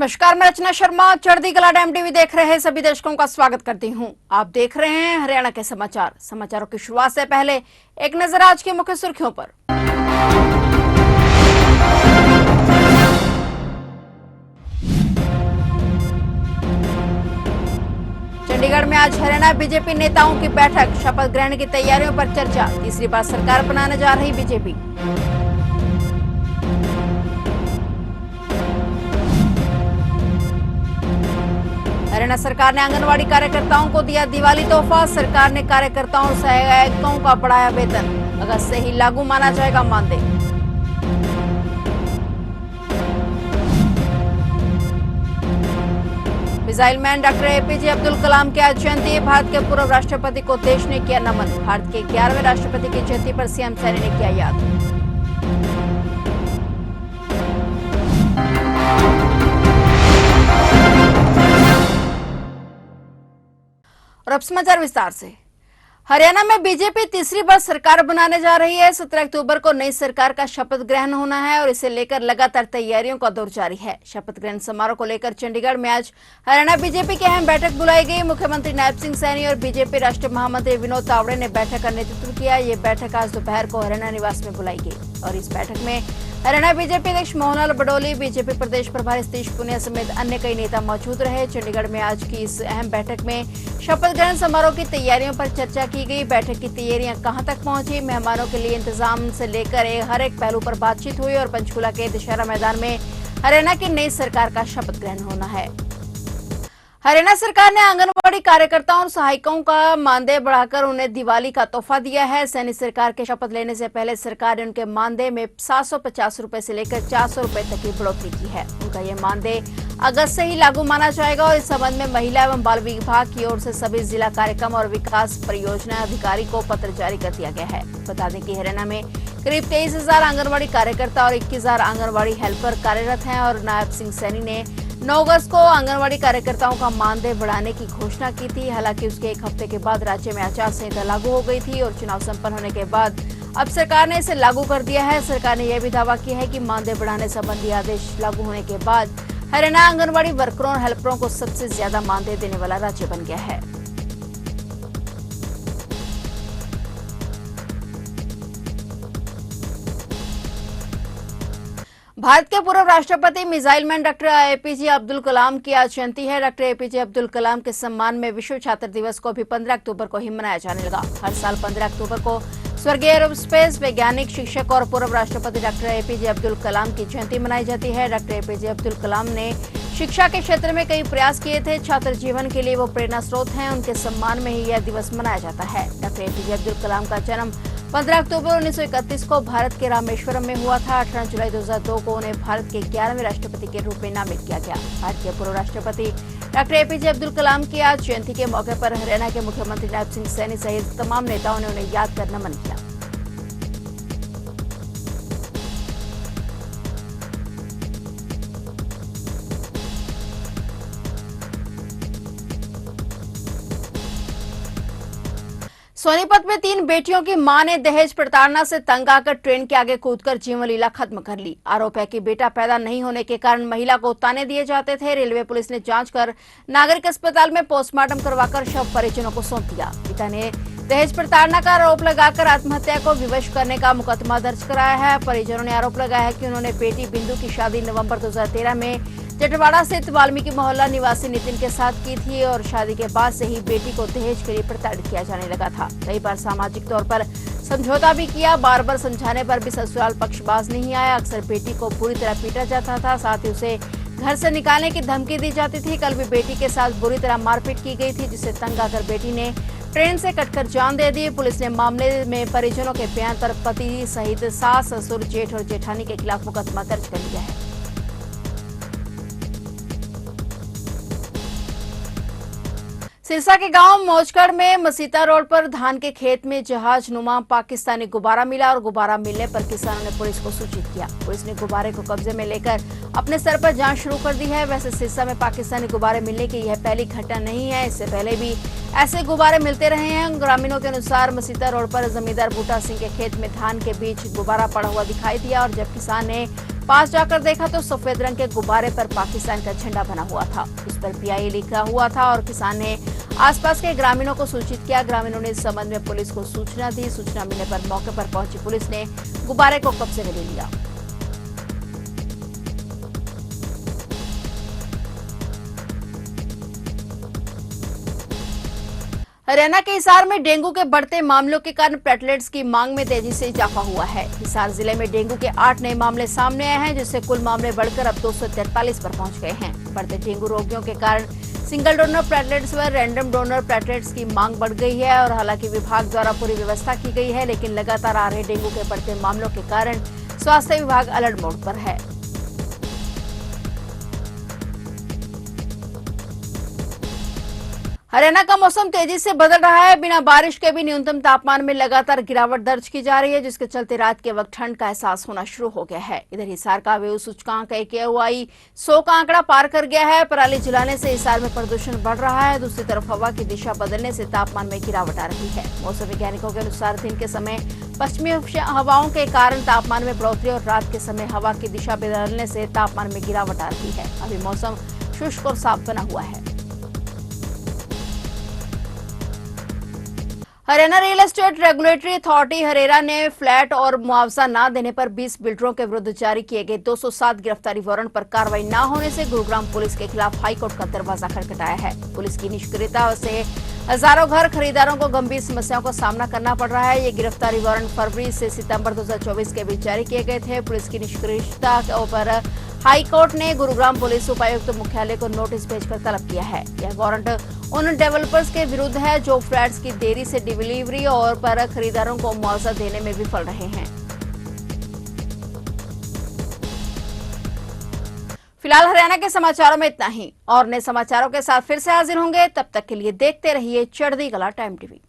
नमस्कार, मैं रचना शर्मा। चढ़ती कला टाइम टीवी देख रहे सभी दर्शकों का स्वागत करती हूं। आप देख रहे हैं हरियाणा के समाचार। समाचारों की शुरुआत से पहले एक नजर आज की मुख्य सुर्खियों पर। चंडीगढ़ में आज हरियाणा बीजेपी नेताओं की बैठक। शपथ ग्रहण की तैयारियों पर चर्चा। तीसरी बार सरकार बनाने जा रही बीजेपी। हरियाणा सरकार ने आंगनवाड़ी कार्यकर्ताओं को दिया दिवाली तोहफा। सरकार ने कार्यकर्ताओं और सहायकों का बढ़ाया वेतन। अगस्त से ही लागू माना जाएगा मानदेय। Missile man doctor APJ Abdul Kalam की आज जयंती। भारत के पूर्व राष्ट्रपति को देश ने किया नमन। भारत के 11वें राष्ट्रपति की जयंती पर सीएम सैनी ने किया याद। और अब समाचार विस्तार से। हरियाणा में बीजेपी तीसरी बार सरकार बनाने जा रही है। 17 अक्टूबर को नई सरकार का शपथ ग्रहण होना है और इसे लेकर लगातार तैयारियों का दौर जारी है। शपथ ग्रहण समारोह को लेकर चंडीगढ़ में आज हरियाणा बीजेपी की अहम बैठक बुलाई गई। मुख्यमंत्री नायब सिंह सैनी और बीजेपी राष्ट्रीय महामंत्री विनोद तावड़े ने बैठक का नेतृत्व किया। ये बैठक आज दोपहर को हरियाणा निवास में बुलाई गई और इस बैठक में हरियाणा बीजेपी अध्यक्ष मोहनलाल बडोली, बीजेपी प्रदेश प्रभारी सतीश पुनिया समेत अन्य कई नेता मौजूद रहे। चंडीगढ़ में आज की इस अहम बैठक में शपथ ग्रहण समारोह की तैयारियों पर चर्चा की गई। बैठक की तैयारियां कहां तक पहुंची, मेहमानों के लिए इंतजाम से लेकर हर एक पहलू पर बातचीत हुई और पंचकूला के दशहरा मैदान में हरियाणा की नई सरकार का शपथ ग्रहण होना है। हरियाणा सरकार ने आंगनवाड़ी कार्यकर्ताओं और सहायकों का मानदेय बढ़ाकर उन्हें दिवाली का तोहफा दिया है। सैनी सरकार के शपथ लेने से पहले सरकार ने उनके मानदेय में 750 रुपए से लेकर 400 रुपए तक की बढ़ोतरी की है। उनका ये मानदेय अगस्त से ही लागू माना जाएगा और इस संबंध में महिला एवं बाल विभाग की ओर से सभी जिला कार्यक्रम और विकास परियोजना अधिकारी को पत्र जारी कर दिया गया है। बता दें कि हरियाणा में करीब 23,000 आंगनवाड़ी कार्यकर्ता और 21,000 आंगनवाड़ी हेल्पर कार्यरत हैं और नायब सिंह सैनी ने 9 अगस्त को आंगनवाड़ी कार्यकर्ताओं का मानदेय बढ़ाने की घोषणा की थी। हालांकि उसके एक हफ्ते के बाद राज्य में आचार संहिता लागू हो गई थी और चुनाव संपन्न होने के बाद अब सरकार ने इसे लागू कर दिया है। सरकार ने यह भी दावा किया है कि मानदेय बढ़ाने संबंधी आदेश लागू होने के बाद हरियाणा आंगनवाड़ी वर्करों और हेल्परों को सबसे ज्यादा मानदेय देने वाला राज्य बन गया है। भारत के पूर्व राष्ट्रपति missile man doctor APJ Abdul Kalam की आज जयंती है। डॉक्टर एपीजे अब्दुल कलाम के सम्मान में विश्व छात्र दिवस को भी 15 अक्टूबर को ही मनाया जाने लगा। हर साल 15 अक्टूबर को स्वर्गीय एरोस्पेस वैज्ञानिक, शिक्षक और पूर्व राष्ट्रपति डॉक्टर एपीजे अब्दुल कलाम की जयंती मनाई जाती है। डॉक्टर एपीजे अब्दुल कलाम ने शिक्षा के क्षेत्र में कई प्रयास किए थे। छात्र जीवन के लिए वो प्रेरणा स्रोत हैं। उनके सम्मान में ही यह दिवस मनाया जाता है। डॉक्टर एपीजे अब्दुल कलाम का जन्म 15 अक्टूबर 1931 को भारत के रामेश्वरम में हुआ था। 18 जुलाई 2002 को उन्हें भारत के 11वें राष्ट्रपति के रूप में नामित किया गया। भारत के पूर्व राष्ट्रपति डॉक्टर एपीजे अब्दुल कलाम की आज जयंती के मौके पर हरियाणा के मुख्यमंत्री नायब सिंह सैनी सहित तमाम नेताओं ने उन्हें याद कर नमन किया। सोनीपत में 3 बेटियों की मां ने दहेज प्रताड़ना से तंग आकर ट्रेन के आगे कूदकर जीवन लीला खत्म कर ली। आरोप है कि बेटा पैदा नहीं होने के कारण महिला को ताने दिए जाते थे। रेलवे पुलिस ने जांच कर नागरिक अस्पताल में पोस्टमार्टम करवाकर शव परिजनों को सौंप दिया। पिता ने दहेज प्रताड़ना का आरोप लगाकर आत्महत्या को विवश करने का मुकदमा दर्ज कराया है। परिजनों ने आरोप लगाया है कि उन्होंने बेटी बिंदु की शादी नवंबर 2013 में जटवाड़ा स्थित वाल्मीकि मोहल्ला निवासी नितिन के साथ की थी और शादी के बाद से ही बेटी को दहेज के लिए प्रताड़ित किया जाने लगा था। कई बार सामाजिक तौर पर समझौता भी किया। बार बार समझाने पर भी ससुराल पक्ष बाज नहीं आया। अक्सर बेटी को बुरी तरह पीटा जाता था, साथ ही उसे घर से निकालने की धमकी दी जाती थी। कल भी बेटी के साथ बुरी तरह मारपीट की गई थी, जिससे तंग आकर बेटी ने ट्रेन से कटकर जान दे दी। पुलिस ने मामले में परिजनों के बयान पर पति सहित सास, ससुर, जेठ और जेठानी के खिलाफ मुकदमा दर्ज कर लिया है। सिरसा के गांव मौजगढ़ में मसीता रोड पर धान के खेत में जहाज नुमा पाकिस्तानी गुब्बारा मिला और गुब्बारा मिलने पर किसानों ने पुलिस को सूचित किया। पुलिस ने गुब्बारे को कब्जे में लेकर अपने स्तर पर जांच शुरू कर दी है। वैसे सिरसा में पाकिस्तानी गुब्बारे मिलने की यह पहली घटना नहीं है। इससे पहले भी ऐसे गुब्बारे मिलते रहे हैं। ग्रामीणों के अनुसार मसीता रोड पर जमींदार बूटा सिंह के खेत में धान के बीच गुब्बारा पड़ा हुआ दिखाई दिया और जब किसान ने पास जाकर देखा तो सफेद रंग के गुब्बारे पर पाकिस्तान का झंडा बना हुआ था। उस पर पीआईए लिखा हुआ था और किसान ने आसपास के ग्रामीणों को सूचित किया। ग्रामीणों ने इस संबंध में पुलिस को सूचना दी। सूचना मिलने पर मौके पर पहुंची पुलिस ने गुब्बारे को कब्जे में ले लिया। हरियाणा के हिसार में डेंगू के बढ़ते मामलों के कारण प्लेटलेट्स की मांग में तेजी से इजाफा हुआ है। हिसार जिले में डेंगू के 8 नए मामले सामने आए हैं, जिससे कुल मामले बढ़कर अब 243 पर पहुंच गए हैं। बढ़ते डेंगू रोगियों के कारण सिंगल डोनर प्लेटलेट्स व रैंडम डोनर प्लेटलेट्स की मांग बढ़ गई है और हालांकि विभाग द्वारा पूरी व्यवस्था की गई है, लेकिन लगातार आ रहे डेंगू के बढ़ते मामलों के कारण स्वास्थ्य विभाग अलर्ट मोड पर है। हरियाणा का मौसम तेजी से बदल रहा है। बिना बारिश के भी न्यूनतम तापमान में लगातार गिरावट दर्ज की जा रही है, जिसके चलते रात के वक्त ठंड का एहसास होना शुरू हो गया है। इधर हिसार का वायु सूचकांक AQI 100 का आंकड़ा पार कर गया है। पराली जलाने से हिसार में प्रदूषण बढ़ रहा है। दूसरी तरफ हवा की दिशा बदलने से तापमान में गिरावट आ रही है। मौसम वैज्ञानिकों के अनुसार दिन के समय पश्चिमी हवाओं के कारण तापमान में बढ़ोतरी और रात के समय हवा की दिशा बदलने से तापमान में गिरावट आ रही है। अभी मौसम शुष्क और साफ बना हुआ है। Haryana real estate regulatory authority HRERA ने फ्लैट और मुआवजा न देने पर 20 बिल्डरों के विरुद्ध जारी किए गए 207 गिरफ्तारी वारंट पर कार्रवाई न होने से गुरुग्राम पुलिस के खिलाफ हाईकोर्ट का दरवाजा खटखटाया है। पुलिस की निष्क्रियता से हजारों घर खरीदारों को गंभीर समस्याओं का सामना करना पड़ रहा है। ये गिरफ्तारी वारंट फरवरी से सितंबर 2024 के बीच जारी किए गए थे। पुलिस की निष्क्रियता पर हाईकोर्ट ने गुरुग्राम पुलिस उपायुक्त मुख्यालय को नोटिस भेजकर तलब किया है। यह वारंट उन डेवलपर्स के विरुद्ध है जो फ्लैट्स की देरी से डिलीवरी और पर खरीदारों को मुआवजा देने में विफल रहे हैं। फिलहाल हरियाणा के समाचारों में इतना ही। और नए समाचारों के साथ फिर से हाजिर होंगे। तब तक के लिए देखते रहिए चढ़ती कला टाइम टीवी।